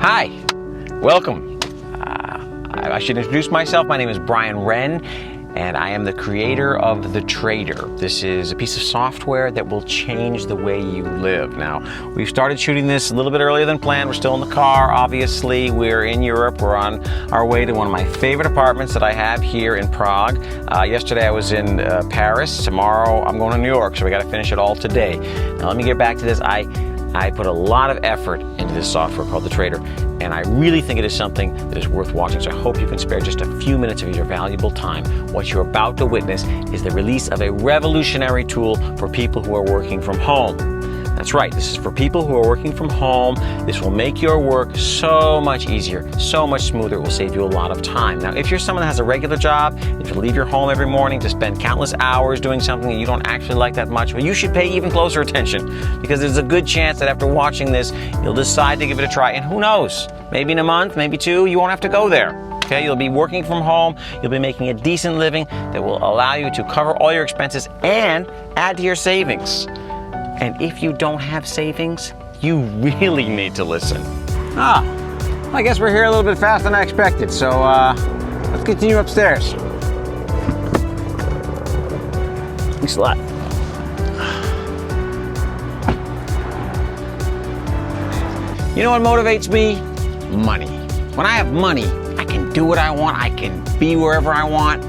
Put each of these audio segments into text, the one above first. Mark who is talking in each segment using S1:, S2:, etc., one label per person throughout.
S1: Hi, welcome. I should introduce myself. My name is Brian Wren, and I am the creator of The Trader. This is a piece of software that will change the way you live. Now, we've started shooting this a little bit earlier than planned. We're still in the car, obviously. We're in Europe. We're on our way to one of my favorite apartments that I have here in Prague. Yesterday I was in Paris. Tomorrow I'm going to New York, so we got to finish it all today. Now, let me get back to this. I put a lot of effort into this software called The Trader, and I really think it is something that is worth watching, so I hope you can spare just a few minutes of your valuable time. What you're about to witness is the release of a revolutionary tool for people who are working from home. That's right, this is for people who are working from home. This will make your work so much easier, so much smoother. It will save you a lot of time. Now, if you're someone that has a regular job, if you leave your home every morning to spend countless hours doing something that you don't actually like that much, well, you should pay even closer attention, because there's a good chance that after watching this, you'll decide to give it a try. And who knows, maybe in a month, maybe two, you won't have to go there. Okay, you'll be working from home, you'll be making a decent living that will allow you to cover all your expenses and add to your savings. And if you don't have savings, you really need to listen. I guess we're here a little bit faster than I expected, so let's continue upstairs. Thanks a lot. You know what motivates me? Money. When I have money, I can do what I want, I can be wherever I want.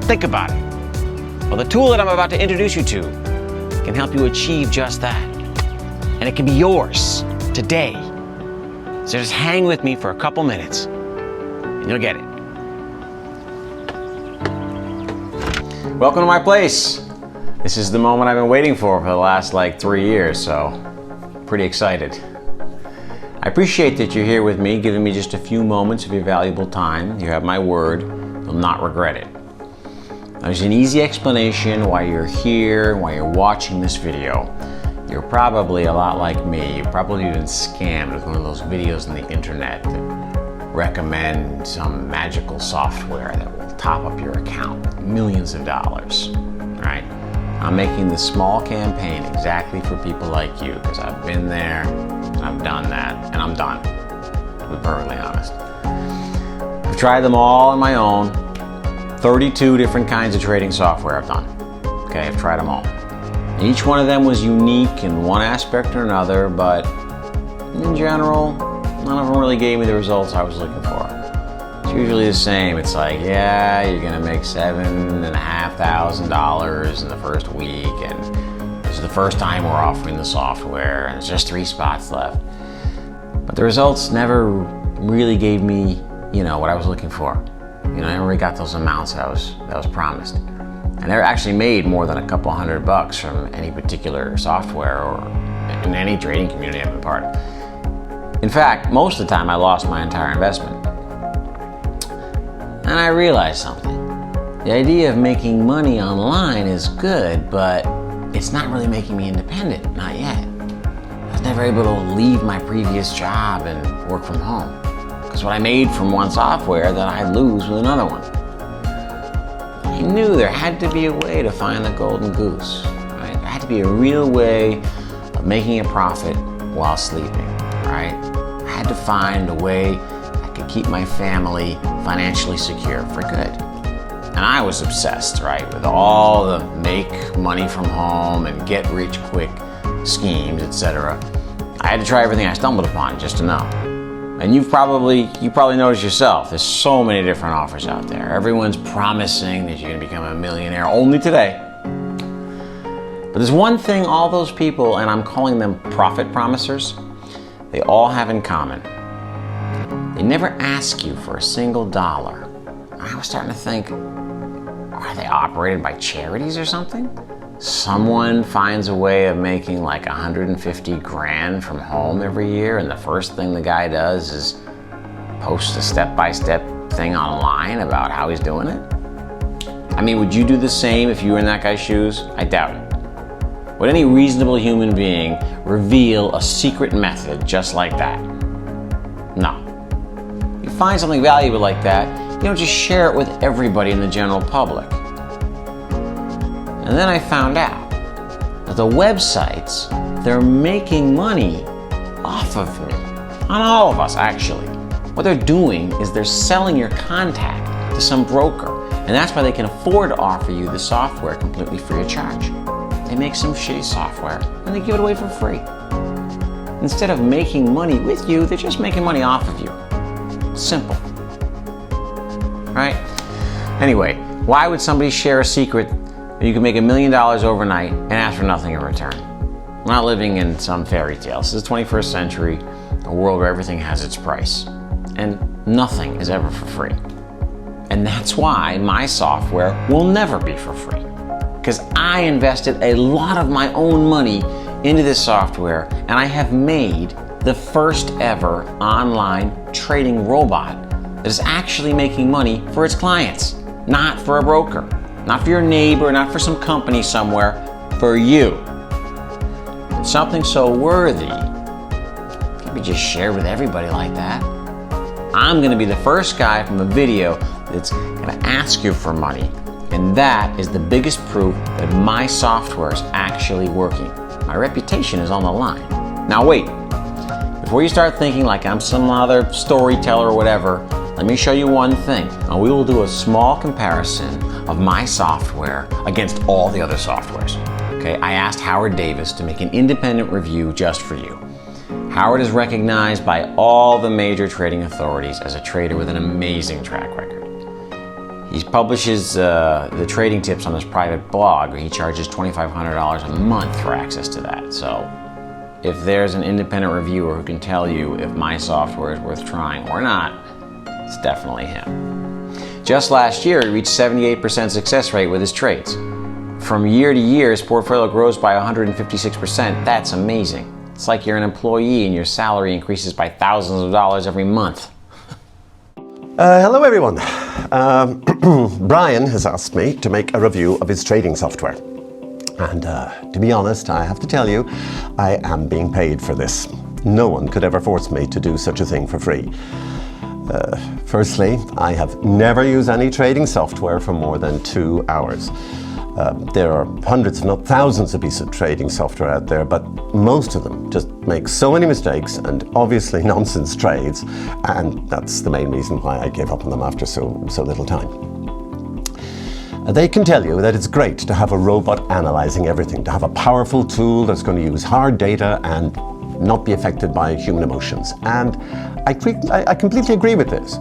S1: Think about it. Well, the tool that I'm about to introduce you to can help you achieve just that. And it can be yours today. So just hang with me for a couple minutes and you'll get it. Welcome to my place. This is the moment I've been waiting for the last 3 years, so pretty excited. I appreciate that you're here with me, giving me just a few moments of your valuable time. You have my word, you'll not regret it. There's an easy explanation why you're here, why you're watching this video. You're probably a lot like me. You've probably been scammed with one of those videos on the internet that recommend some magical software that will top up your account with millions of dollars, right? I'm making this small campaign exactly for people like you, because I've been there, I've done that, and I'm done, to be perfectly honest. I've tried them all on my own. 32 different kinds of trading software I've done. Okay, I've tried them all. Each one of them was unique in one aspect or another, but in general, none of them really gave me the results I was looking for. It's usually the same. It's like, yeah, you're gonna make $7,500 in the first week, and this is the first time we're offering the software, and there's just 3 spots left. But the results never really gave me, what I was looking for. I never really got those amounts that was promised. I never actually made more than a couple $100 from any particular software or in any trading community I've been part of. In fact, most of the time I lost my entire investment. And I realized something. The idea of making money online is good, but it's not really making me independent, not yet. I was never able to leave my previous job and work from home. Because what I made from one software that I'd lose with another one. I knew there had to be a way to find the golden goose. Right? There had to be a real way of making a profit while sleeping. Right? I had to find a way I could keep my family financially secure for good. And I was obsessed, right, with all the make money from home and get rich quick schemes, etc. I had to try everything I stumbled upon just to know. And you probably noticed yourself, there's so many different offers out there. Everyone's promising that you're gonna become a millionaire only today. But there's one thing all those people, and I'm calling them profit promisers, they all have in common. They never ask you for a single dollar. I was starting to think, are they operated by charities or something? Someone finds a way of making 150 grand from home every year, and the first thing the guy does is post a step-by-step thing online about how he's doing it? I mean, would you do the same if you were in that guy's shoes? I doubt it. Would any reasonable human being reveal a secret method just like that? No. If you find something valuable like that, you don't just share it with everybody in the general public. And then I found out that the websites, they're making money off of me. on all of us actually. What they're doing is they're selling your contact to some broker, and that's why they can afford to offer you the software completely free of charge. They make some shitty software and they give it away for free. Instead of making money with you, they're just making money off of you. Simple. Right? Anyway, why would somebody share a secret that you can make $1 million overnight and ask for nothing in return? We're not living in some fairy tale. This is the 21st century, a world where everything has its price. And nothing is ever for free. And that's why my software will never be for free. Because I invested a lot of my own money into this software, and I have made the first ever online trading robot that is actually making money for its clients, not for a broker, not for your neighbor, not for some company somewhere, for you. And something so worthy can't be just shared with everybody like that. I'm gonna be the first guy from a video that's gonna ask you for money, and that is the biggest proof that my software is actually working. My reputation is on the line. Now wait, before you start thinking like I'm some other storyteller or whatever, let me show you one thing. Now we will do a small comparison of my software against all the other softwares. Okay, I asked Howard Davis to make an independent review just for you. Howard is recognized by all the major trading authorities as a trader with an amazing track record. He publishes the trading tips on his private blog, where he charges $2,500 a month for access to that. So if there's an independent reviewer who can tell you if my software is worth trying or not, it's definitely him. Just last year, he reached 78% success rate with his trades. From year to year, his portfolio grows by 156%. That's amazing. It's like you're an employee and your salary increases by thousands of dollars every month.
S2: Hello everyone. Brian has asked me to make a review of his trading software. And to be honest, I have to tell you, I am being paid for this. No one could ever force me to do such a thing for free. Firstly, I have never used any trading software for more than 2 hours. There are hundreds, if not thousands, of pieces of trading software out there, but most of them just make so many mistakes and obviously nonsense trades, and that's the main reason why I gave up on them after so little time. They can tell you that it's great to have a robot analyzing everything, to have a powerful tool that's going to use hard data and not be affected by human emotions. And I completely agree with this.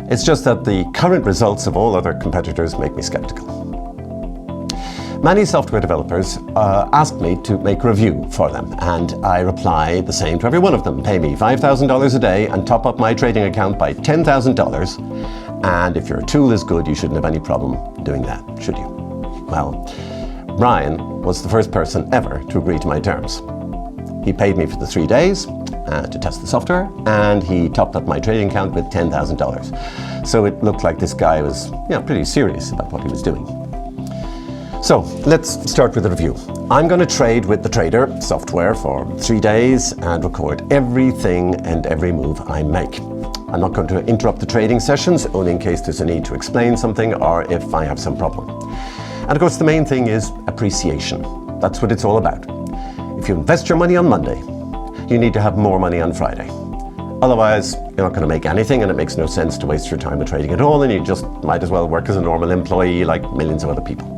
S2: It's just that the current results of all other competitors make me skeptical. Many software developers ask me to make a review for them, and I reply the same to every one of them. Pay me $5,000 a day and top up my trading account by $10,000. And if your tool is good, you shouldn't have any problem doing that, should you? Well, Brian was the first person ever to agree to my terms. He paid me for the 3 days to test the software, and he topped up my trading account with $10,000. So it looked like this guy was pretty serious about what he was doing. So let's start with the review. I'm going to trade with the Trader software for 3 days and record everything and every move I make. I'm not going to interrupt the trading sessions, only in case there's a need to explain something or if I have some problem. And of course the main thing is appreciation. That's what it's all about. If you invest your money on Monday, you need to have more money on Friday. Otherwise, you're not going to make anything, and it makes no sense to waste your time with trading at all, and you just might as well work as a normal employee like millions of other people.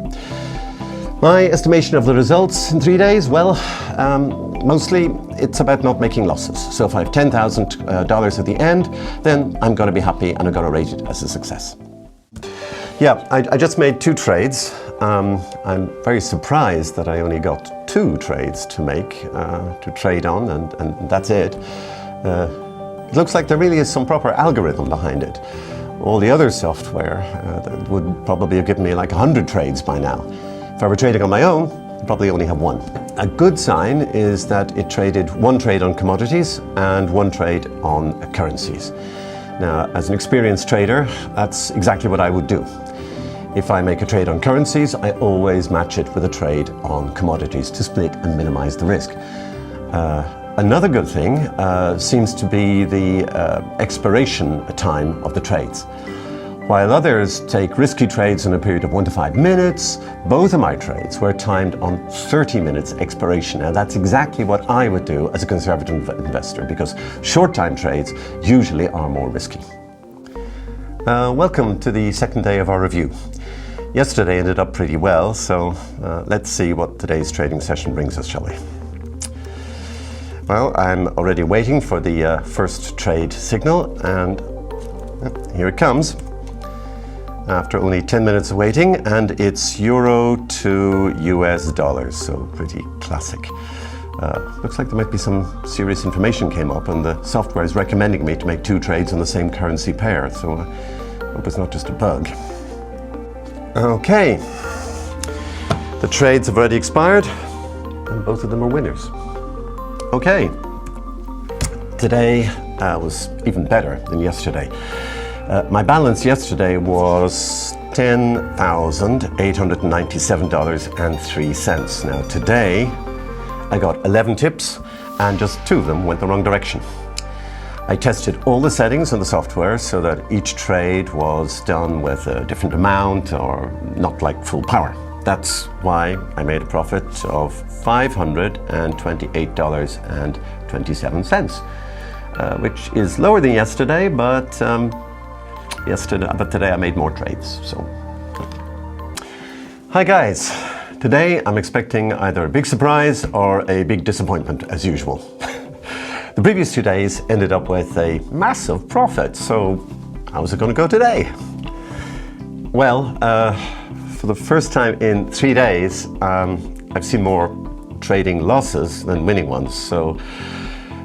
S2: My estimation of the results in 3 days, well, mostly it's about not making losses. So if I have $10,000 at the end, then I'm going to be happy and I'm going to rate it as a success. Yeah, I just made 2 trades. I'm very surprised that I only got 2 trades to make, to trade on, and that's it. It looks like there really is some proper algorithm behind it. All the other software that would probably have given me like 100 trades by now. If I were trading on my own, I'd probably only have 1. A good sign is that it traded 1 trade on commodities and 1 trade on currencies. Now, as an experienced trader, that's exactly what I would do. If I make a trade on currencies, I always match it with a trade on commodities to split and minimize the risk. Another good thing seems to be the expiration time of the trades. While others take risky trades in a period of 1 to 5 minutes, both of my trades were timed on 30 minutes expiration. And that's exactly what I would do as a conservative investor, because short time trades usually are more risky. Welcome to the second day of our review. Yesterday ended up pretty well, so let's see what today's trading session brings us, shall we? Well, I'm already waiting for the first trade signal, and here it comes. After only 10 minutes of waiting, and it's euro to US dollars, so pretty classic. Looks like there might be some serious information came up, and the software is recommending me to make 2 trades on the same currency pair, so I hope it's not just a bug. Okay, the trades have already expired, and both of them are winners. Okay, today was even better than yesterday. My balance yesterday was $10,897.03. Now today I got 11 tips and just 2 of them went the wrong direction. I tested all the settings on the software so that each trade was done with a different amount or not like full power. That's why I made a profit of $528.27, which is lower than yesterday, but today I made more trades. So, hi guys. Today I'm expecting either a big surprise or a big disappointment as usual. The previous 2 days ended up with a massive profit, so how's it going to go today? Well, for the first time in 3 days, I've seen more trading losses than winning ones. So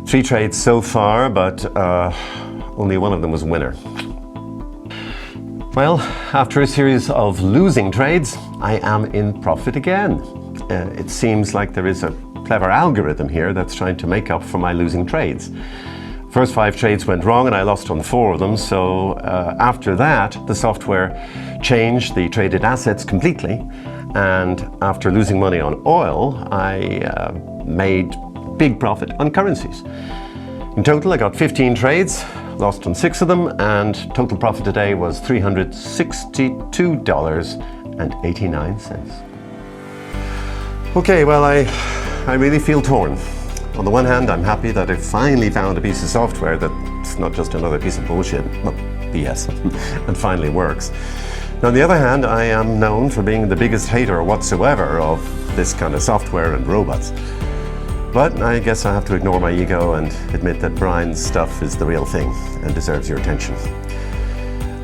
S2: 3 trades so far, but only one of them was a winner. Well, after a series of losing trades, I am in profit again. It seems like there is a clever algorithm here that's trying to make up for my losing trades. First 5 trades went wrong and I lost on 4 of them, so after that the software changed the traded assets completely, and after losing money on oil, I made big profit on currencies. In total I got 15 trades, lost on 6 of them, and total profit today was $362.89. Okay, well I really feel torn. On the one hand, I'm happy that I finally found a piece of software that's not just another piece of bullshit, well, BS, and finally works. Now, on the other hand, I am known for being the biggest hater whatsoever of this kind of software and robots. But I guess I have to ignore my ego and admit that Brian's stuff is the real thing and deserves your attention.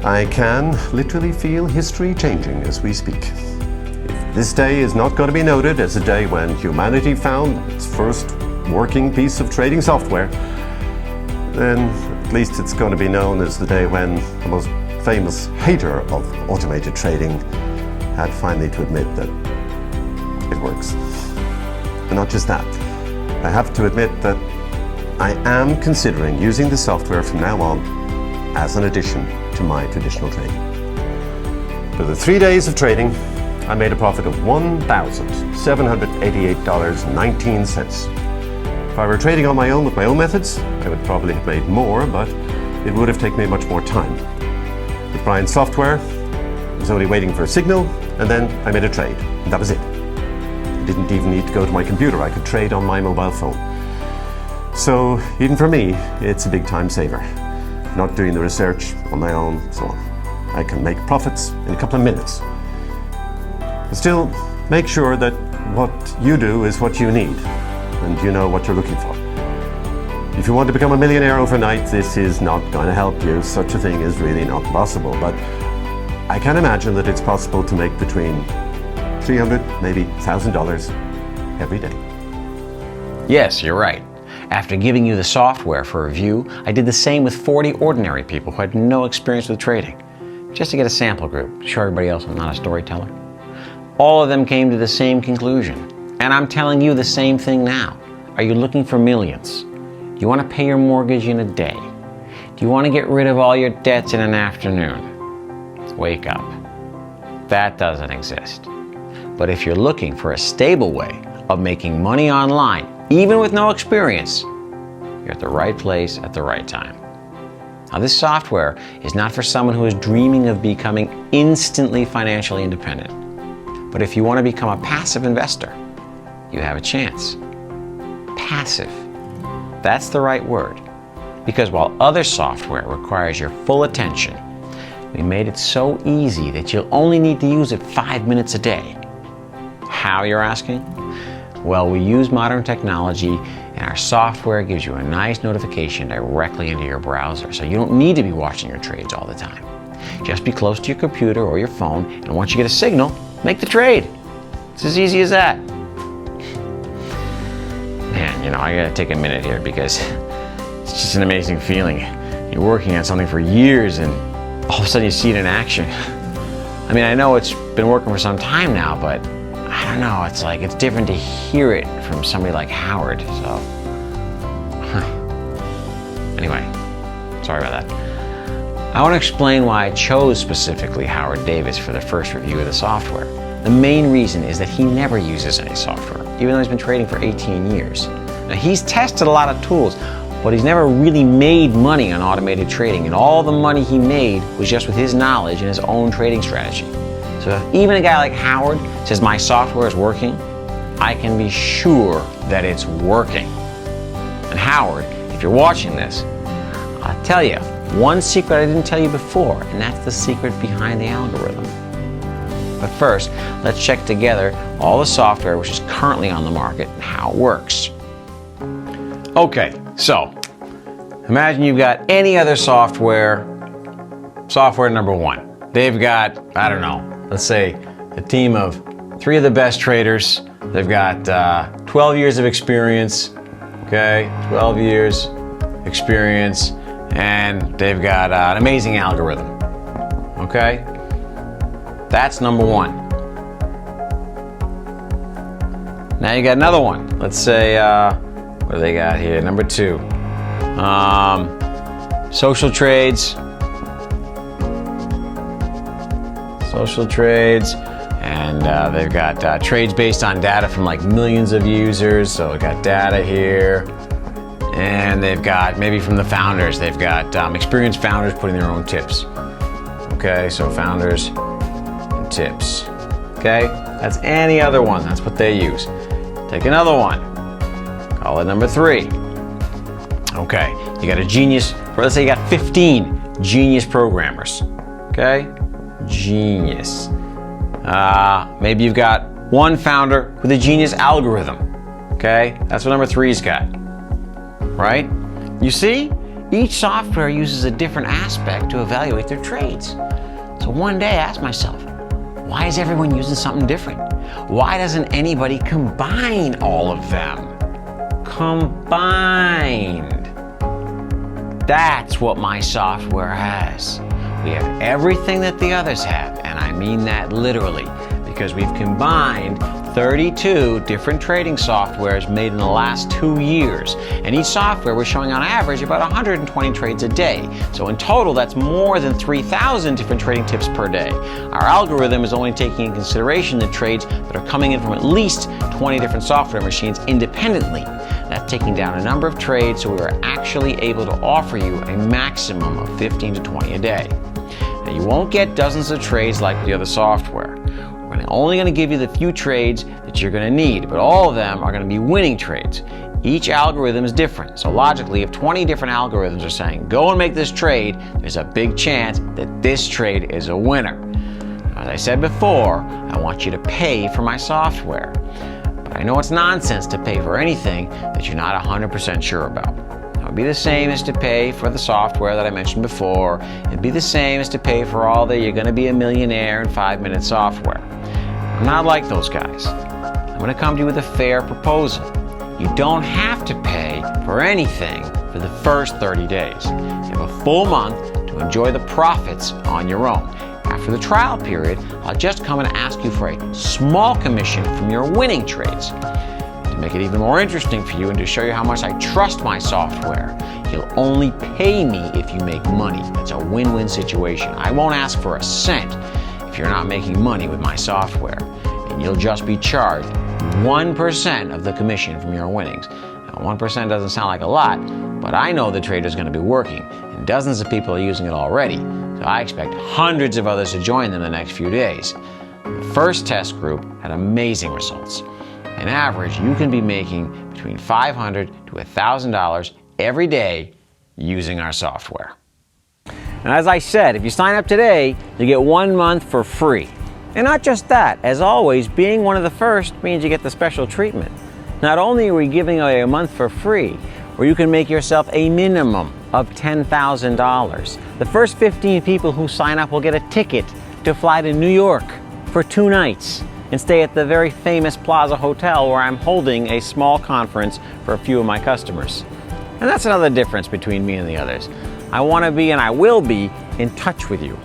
S2: I can literally feel history changing as we speak. If this day is not going to be noted as a day when humanity found its first working piece of trading software, then at least it's going to be known as the day when the most famous hater of automated trading had finally to admit that it works. And not just that, I have to admit that I am considering using the software from now on as an addition to my traditional trading. For the 3 days of trading, I made a profit of $1,788.19. If I were trading on my own with my own methods, I would probably have made more, but it would have taken me much more time. With Brian's software, I was only waiting for a signal, and then I made a trade, and that was it. I didn't even need to go to my computer. I could trade on my mobile phone. So even for me, it's a big time saver. Not doing the research on my own, so I can make profits in a couple of minutes. But still, make sure that what you do is what you need, and you know what you're looking for. If you want to become a millionaire overnight, this is not going to help you. Such a thing is really not possible, but I can imagine that it's possible to make between $300, maybe $1,000 every day.
S1: Yes, you're right. After giving you the software for review, I did the same with 40 ordinary people who had no experience with trading, just to get a sample group, to show everybody else I'm not a storyteller. All of them came to the same conclusion, and I'm telling you the same thing now. Are you looking for millions? Do you want to pay your mortgage in a day? Do you want to get rid of all your debts in an afternoon? Wake up. That doesn't exist. But if you're looking for a stable way of making money online, even with no experience, you're at the right place at the right time. Now, this software is not for someone who is dreaming of becoming instantly financially independent. But if you want to become a passive investor, you have a chance. Passive. That's the right word. Because while other software requires your full attention, we made it so easy that you'll only need to use it 5 minutes a day. How, you're asking? Well, we use modern technology, and our software gives you a nice notification directly into your browser, so you don't need to be watching your trades all the time. Just be close to your computer or your phone, and once you get a signal, make the trade. It's as easy as that. Man, I gotta take a minute here because it's just an amazing feeling. You're working on something for years, and all of a sudden you see it in action. I mean, I know it's been working for some time now, but I don't know, it's different to hear it from somebody like Howard, so. Anyway, sorry about that. I want to explain why I chose specifically Howard Davis for the first review of the software. The main reason is that he never uses any software, even though he's been trading for 18 years. Now, he's tested a lot of tools, but he's never really made money on automated trading, and all the money he made was just with his knowledge and his own trading strategy. So if even a guy like Howard says my software is working, I can be sure that it's working. And Howard, if you're watching this, I'll tell you one secret I didn't tell you before, and that's the secret behind the algorithm. But first, let's check together all the software which is currently on the market and how it works. Okay, so imagine you've got any other software number one. They've got, I don't know, let's say a team of 3 of the best traders. They've got 12 years of experience, okay, 12 years experience, and they've got an amazing algorithm, okay? That's number one. Now you got another one. Let's say, what do they got here? Number 2. Social trades. And they've got trades based on data from like millions of users. So we've got data here. And they've got, maybe from the founders, they've got experienced founders putting their own tips. Okay, so founders and tips. Okay, that's any other one. That's what they use. Take another one. Call it number 3. Okay, you got a genius, or let's say you got 15 genius programmers. Okay, genius. Maybe you've got one founder with a genius algorithm. Okay, that's what number 3's got. Right? You see, each software uses a different aspect to evaluate their trades. So one day I asked myself, why is everyone using something different? Why doesn't anybody combine all of them? Combined. That's what my software has. We have everything that the others have, and I mean that literally, because we've combined 32 different trading softwares made in the last 2 years. And each software was showing on average about 120 trades a day. So in total, that's more than 3,000 different trading tips per day. Our algorithm is only taking into consideration the trades that are coming in from at least 20 different software machines independently. That's taking down a number of trades, so we are actually able to offer you a maximum of 15 to 20 a day. Now, you won't get dozens of trades like the other software. We're only going to give you the few trades that you're going to need, but all of them are going to be winning trades. Each algorithm is different, so logically, if 20 different algorithms are saying, go and make this trade, there's a big chance that this trade is a winner. Now, as I said before, I want you to pay for my software. But I know it's nonsense to pay for anything that you're not 100% sure about. It would be the same as to pay for the software that I mentioned before. It'd be the same as to pay for all the "you're going to be a millionaire in 5-minute" software. I'm not like those guys. I'm going to come to you with a fair proposal. You don't have to pay for anything for the first 30 days. You have a full month to enjoy the profits on your own. After the trial period, I'll just come and ask you for a small commission from your winning trades. To make it even more interesting for you and to show you how much I trust my software, you'll only pay me if you make money. It's a win-win situation. I won't ask for a cent if you're not making money with my software, and you'll just be charged 1% of the commission from your winnings. Now, 1% doesn't sound like a lot, but I know the trader's going to be working, and dozens of people are using it already, so I expect hundreds of others to join in the next few days. The first test group had amazing results. On average, you can be making between $500 to $1,000 every day using our software. And as I said, if you sign up today, you get 1 month for free. And not just that, as always, being one of the first means you get the special treatment. Not only are we giving away a month for free, where you can make yourself a minimum of $10,000. The first 15 people who sign up will get a ticket to fly to New York for 2 nights and stay at the very famous Plaza Hotel where I'm holding a small conference for a few of my customers. And that's another difference between me and the others. I want to be, and I will be, in touch with you.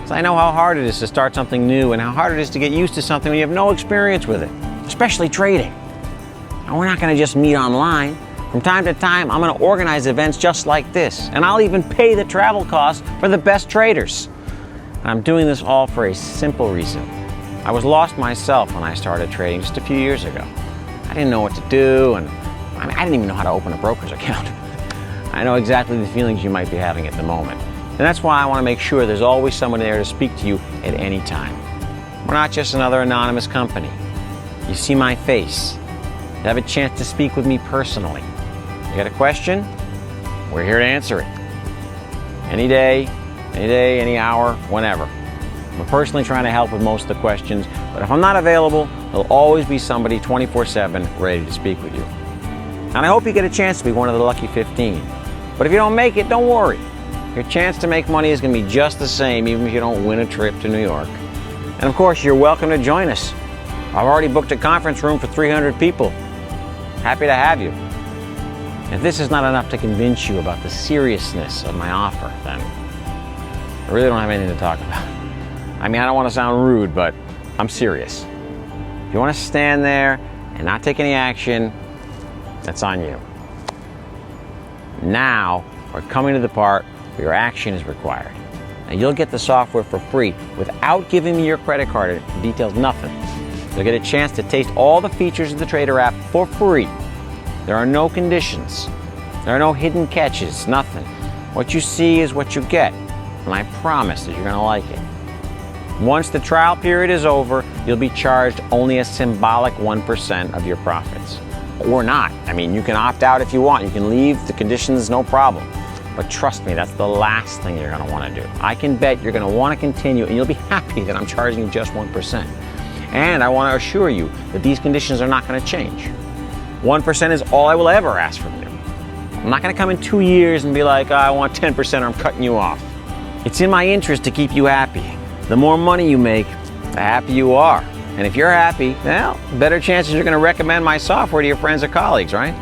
S1: So I know how hard it is to start something new and how hard it is to get used to something when you have no experience with it, especially trading. And we're not going to just meet online. From time to time, I'm going to organize events just like this, and I'll even pay the travel costs for the best traders. And I'm doing this all for a simple reason. I was lost myself when I started trading just a few years ago. I didn't know what to do, and I didn't even know how to open a broker's account. I know exactly the feelings you might be having at the moment. And that's why I want to make sure there's always someone there to speak to you at any time. We're not just another anonymous company. You see my face. You have a chance to speak with me personally. You got a question? We're here to answer it. Any day, any hour, whenever. I'm personally trying to help with most of the questions, but if I'm not available, there'll always be somebody 24/7 ready to speak with you. And I hope you get a chance to be one of the lucky 15. But if you don't make it, don't worry. Your chance to make money is going to be just the same, even if you don't win a trip to New York. And of course, you're welcome to join us. I've already booked a conference room for 300 people. Happy to have you. If this is not enough to convince you about the seriousness of my offer, then I really don't have anything to talk about. I mean, I don't want to sound rude, but I'm serious. If you want to stand there and not take any action, that's on you. Now, we're coming to the part where your action is required. Now, you'll get the software for free without giving me your credit card details, nothing. You'll get a chance to taste all the features of the Trader app for free. There are no conditions. There are no hidden catches, nothing. What you see is what you get, and I promise that you're going to like it. Once the trial period is over, you'll be charged only a symbolic 1% of your profits. Or not. I mean, you can opt out if you want. You can leave the conditions, no problem. But trust me, that's the last thing you're going to want to do. I can bet you're going to want to continue, and you'll be happy that I'm charging you just 1%. And I want to assure you that these conditions are not going to change. 1% is all I will ever ask from you. I'm not going to come in 2 years and be like, oh, I want 10% or I'm cutting you off. It's in my interest to keep you happy. The more money you make, the happier you are. And if you're happy, well, better chances you're going to recommend my software to your friends or colleagues, right?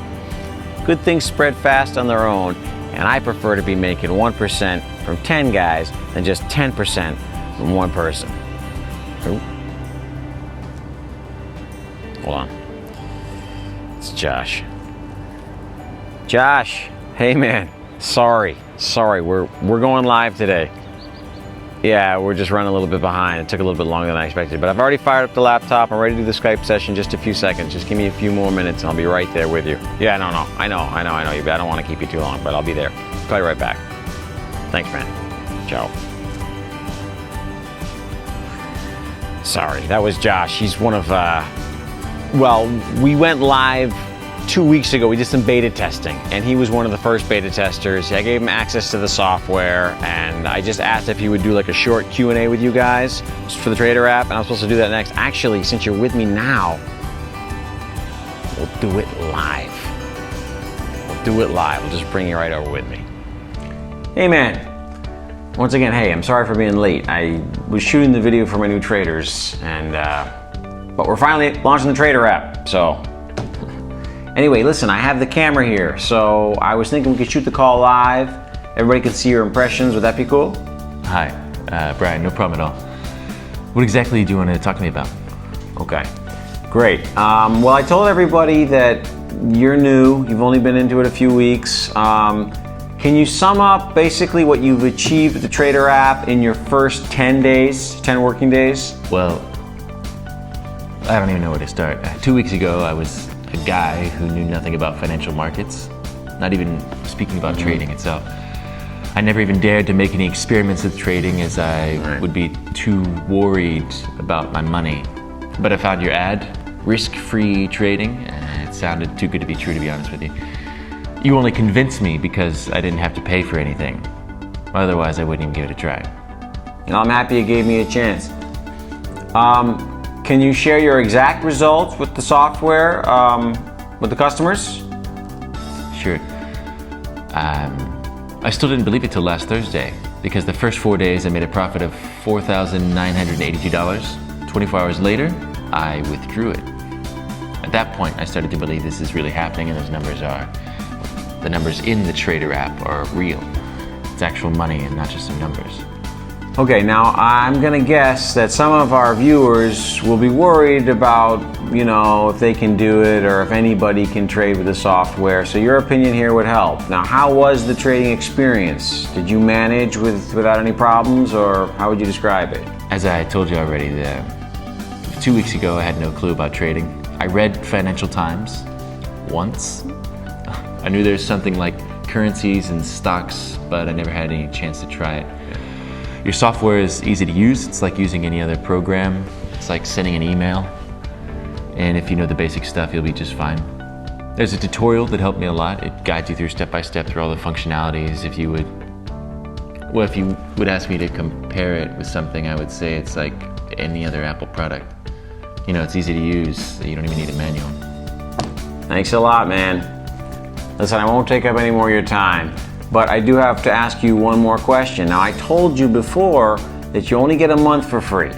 S1: Good things spread fast on their own, and I prefer to be making 1% from 10 guys than just 10% from one person. Ooh. Hold on. It's Josh. Josh, hey man, sorry, we're going live today. Yeah, we're just running a little bit behind. It took a little bit longer than I expected, but I've already fired up the laptop. I'm ready to do the Skype session. Just a few seconds. Just give me a few more minutes and I'll be right there with you. Yeah, no, I know. I don't want to keep you too long, but I'll be there. Call you right back. Thanks, man. Ciao. Sorry, that was Josh. He's one of, well, we went live 2 weeks ago. We did some beta testing, and he was one of the first beta testers. I gave him access to the software, and I just asked if he would do like a short Q&A with you guys for the Trader app, and I'm supposed to do that next. Actually, since you're with me now, we'll do it live. We'll just bring you right over with me. Hey man, once again, hey, I'm sorry for being late. I was shooting the video for my new traders, and but we're finally launching the Trader app, so. Anyway, listen, I have the camera here, so I was thinking we could shoot the call live. Everybody could see your impressions. Would that be cool?
S3: Hi, Brian, no problem at all. What exactly do you want to talk to me about?
S1: Okay, great. Well, I told everybody that you're new. You've only been into it a few weeks. Can you sum up basically what you've achieved with the Trader app in your first 10 days, 10 working days?
S3: Well, I don't even know where to start. 2 weeks ago, I was a guy who knew nothing about financial markets, not even speaking about trading itself. I never even dared to make any experiments with trading as I would be too worried about my money. But I found your ad, risk-free trading, and it sounded too good to be true, to be honest with you. You only convinced me because I didn't have to pay for anything. Otherwise, I wouldn't even give it a try.
S1: I'm happy you gave me a chance. Can you share your exact results with the software, with the customers?
S3: Sure. I still didn't believe it till last Thursday, because the first 4 days I made a profit of $4,982. 24 hours later, I withdrew it. At that point, I started to believe this is really happening, and the numbers in the Trader app are real. It's actual money and not just some numbers.
S1: Okay, now I'm gonna guess that some of our viewers will be worried about, if they can do it or if anybody can trade with the software. So your opinion here would help. Now, how was the trading experience? Did you manage without any problems, or how would you describe it?
S3: As I told you already, 2 weeks ago I had no clue about trading. I read Financial Times once. I knew there's something like currencies and stocks, but I never had any chance to try it. Your software is easy to use. It's like using any other program. It's like sending an email. And if you know the basic stuff, you'll be just fine. There's a tutorial that helped me a lot. It guides you through step by step through all the functionalities. If you would ask me to compare it with something, I would say it's like any other Apple product. It's easy to use. You don't even need a manual.
S1: Thanks a lot, man. Listen, I won't take up any more of your time, but I do have to ask you one more question. Now, I told you before that you only get a month for free.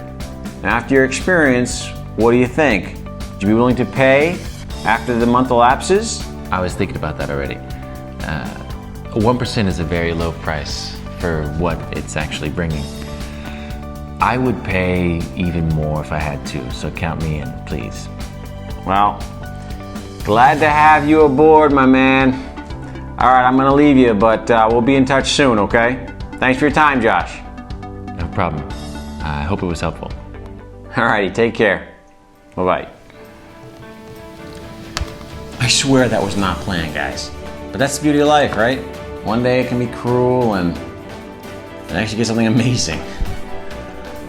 S1: Now, after your experience, what do you think? Would you be willing to pay after the month elapses?
S3: I was thinking about that already. 1% is a very low price for what it's actually bringing. I would pay even more if I had to, so count me in, please.
S1: Well, glad to have you aboard, my man. All right, I'm gonna leave you, but we'll be in touch soon, okay? Thanks for your time, Josh.
S3: No problem. I hope it was helpful.
S1: All righty, take care. Bye-bye. I swear that was not planned, guys. But that's the beauty of life, right? One day it can be cruel and actually get something amazing.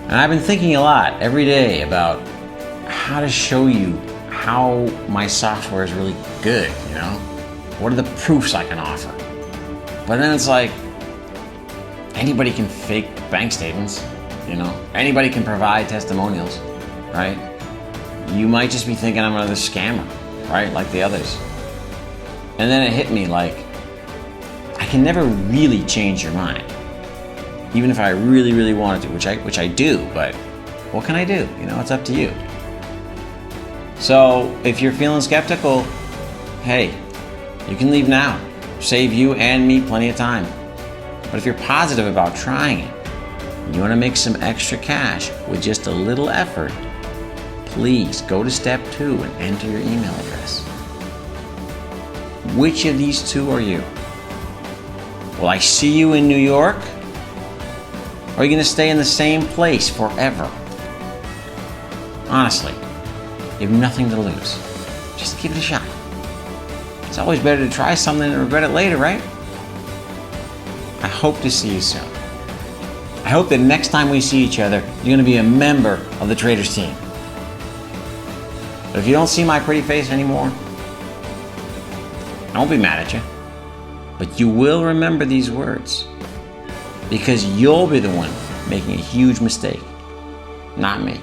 S1: And I've been thinking a lot every day about how to show you how my software is really good, What are the proofs I can offer? But then it's like, anybody can fake bank statements, Anybody can provide testimonials, right? You might just be thinking I'm another scammer, right? Like the others. And then it hit me like, I can never really change your mind. Even if I really, really wanted to, which I do, but what can I do? It's up to you. So if you're feeling skeptical, hey, you can leave now. Save you and me plenty of time. But if you're positive about trying it, and you want to make some extra cash with just a little effort, please go to step 2 and enter your email address. Which of these two are you? Will I see you in New York? Or are you going to stay in the same place forever? Honestly, you have nothing to lose. Just give it a shot. It's always better to try something and regret it later, right? I hope to see you soon. I hope that next time we see each other, you're going to be a member of the Traders team. But if you don't see my pretty face anymore, I won't be mad at you. But you will remember these words, because you'll be the one making a huge mistake, not me.